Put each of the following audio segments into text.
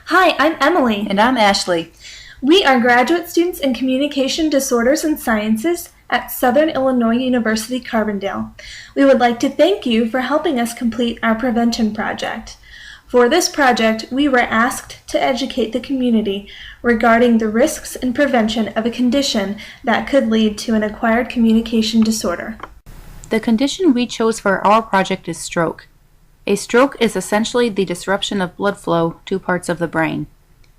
Hi, I'm Emily. And I'm Ashley. We are graduate students in Communication Disorders and Sciences at Southern Illinois University Carbondale. We would like to thank you for helping us complete our prevention project. For this project, we were asked to educate the community regarding the risks and prevention of a condition that could lead to an acquired communication disorder. The condition we chose for our project is stroke. A stroke is essentially the disruption of blood flow to parts of the brain.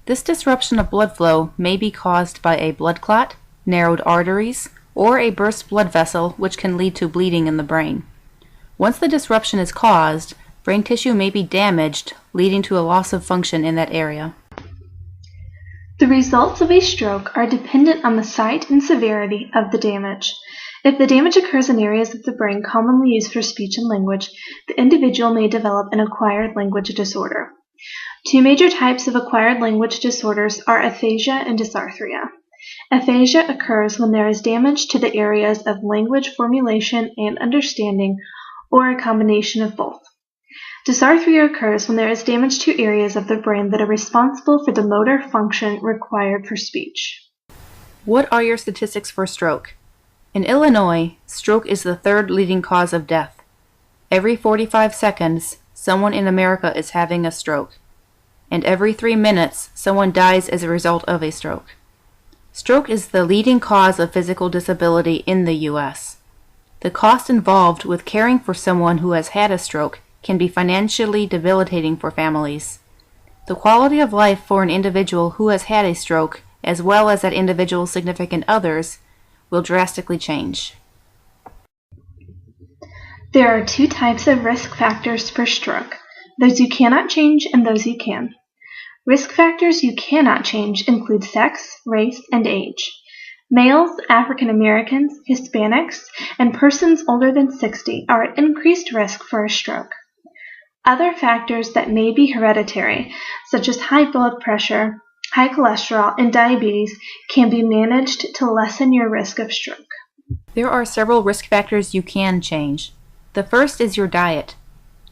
This disruption of blood flow may be caused by a blood clot, narrowed arteries, or a burst blood vessel, which can lead to bleeding in the brain. Once the disruption is caused, brain tissue may be damaged, leading to a loss of function in that area. The results of a stroke are dependent on the site and severity of the damage. If the damage occurs in areas of the brain commonly used for speech and language, the individual may develop an acquired language disorder. Two major types of acquired language disorders are aphasia and dysarthria. Aphasia occurs when there is damage to the areas of language formulation and understanding, or a combination of both. Dysarthria occurs when there is damage to areas of the brain that are responsible for the motor function required for speech. What are your statistics for stroke? In Illinois, stroke is the third leading cause of death. Every 45 seconds, someone in America is having a stroke. And every 3 minutes, someone dies as a result of a stroke. Stroke is the leading cause of physical disability in the U.S. The cost involved with caring for someone who has had a stroke can be financially debilitating for families. The quality of life for an individual who has had a stroke, as well as that individual's significant others, will drastically change. There are two types of risk factors for stroke, those you cannot change and those you can. Risk factors you cannot change include sex, race, and age. Males, African Americans, Hispanics, and persons older than 60 are at increased risk for a stroke. Other factors that may be hereditary, such as high blood pressure, high cholesterol, and diabetes, can be managed to lessen your risk of stroke. There are several risk factors you can change. The first is your diet.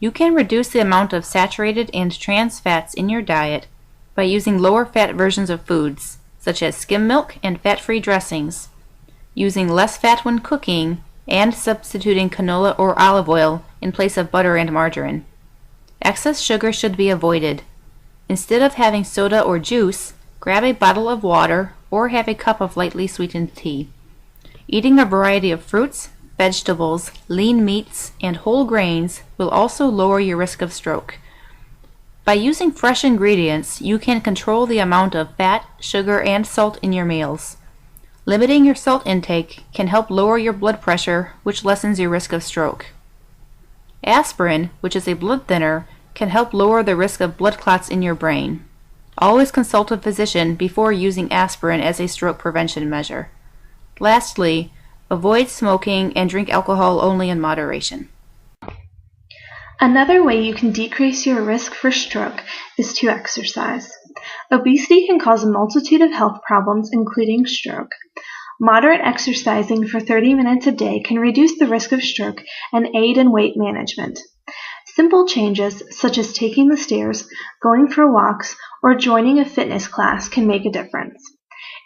You can reduce the amount of saturated and trans fats in your diet by using lower fat versions of foods, such as skim milk and fat-free dressings, using less fat when cooking, and substituting canola or olive oil in place of butter and margarine. Excess sugar should be avoided. Instead of having soda or juice, grab a bottle of water or have a cup of lightly sweetened tea. Eating a variety of fruits, vegetables, lean meats, and whole grains will also lower your risk of stroke. By using fresh ingredients, you can control the amount of fat, sugar, and salt in your meals. Limiting your salt intake can help lower your blood pressure, which lessens your risk of stroke. Aspirin, which is a blood thinner, can help lower the risk of blood clots in your brain. Always consult a physician before using aspirin as a stroke prevention measure. Lastly, avoid smoking and drink alcohol only in moderation. Another way you can decrease your risk for stroke is to exercise. Obesity can cause a multitude of health problems, including stroke. Moderate exercising for 30 minutes a day can reduce the risk of stroke and aid in weight management. Simple changes, such as taking the stairs, going for walks, or joining a fitness class can make a difference.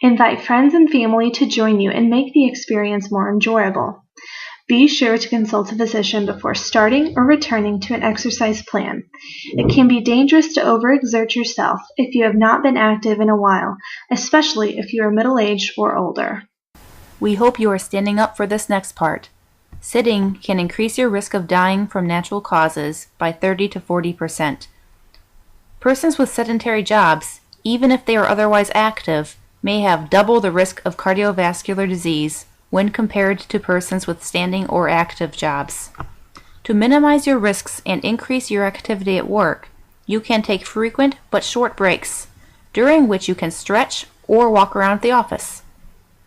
Invite friends and family to join you and make the experience more enjoyable. Be sure to consult a physician before starting or returning to an exercise plan. It can be dangerous to overexert yourself if you have not been active in a while, especially if you are middle-aged or older. We hope you are standing up for this next part. Sitting can increase your risk of dying from natural causes by 30 to 40%. Persons with sedentary jobs, even if they are otherwise active, may have double the risk of cardiovascular disease when compared to persons with standing or active jobs. To minimize your risks and increase your activity at work, you can take frequent but short breaks, during which you can stretch or walk around the office.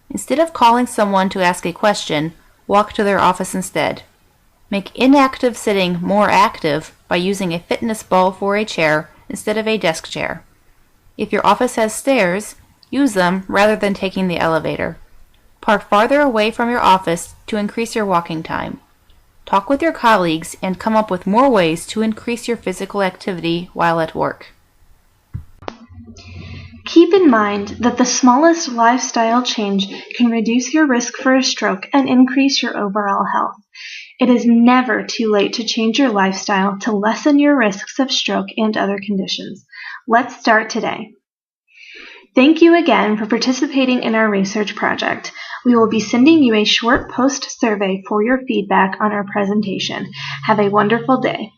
Instead of calling someone to ask a question, walk to their office instead. Make inactive sitting more active by using a fitness ball for a chair instead of a desk chair. If your office has stairs, use them rather than taking the elevator. Park farther away from your office to increase your walking time. Talk with your colleagues and come up with more ways to increase your physical activity while at work. Keep in mind that the smallest lifestyle change can reduce your risk for a stroke and increase your overall health. It is never too late to change your lifestyle to lessen your risks of stroke and other conditions. Let's start today. Thank you again for participating in our research project. We will be sending you a short post survey for your feedback on our presentation. Have a wonderful day.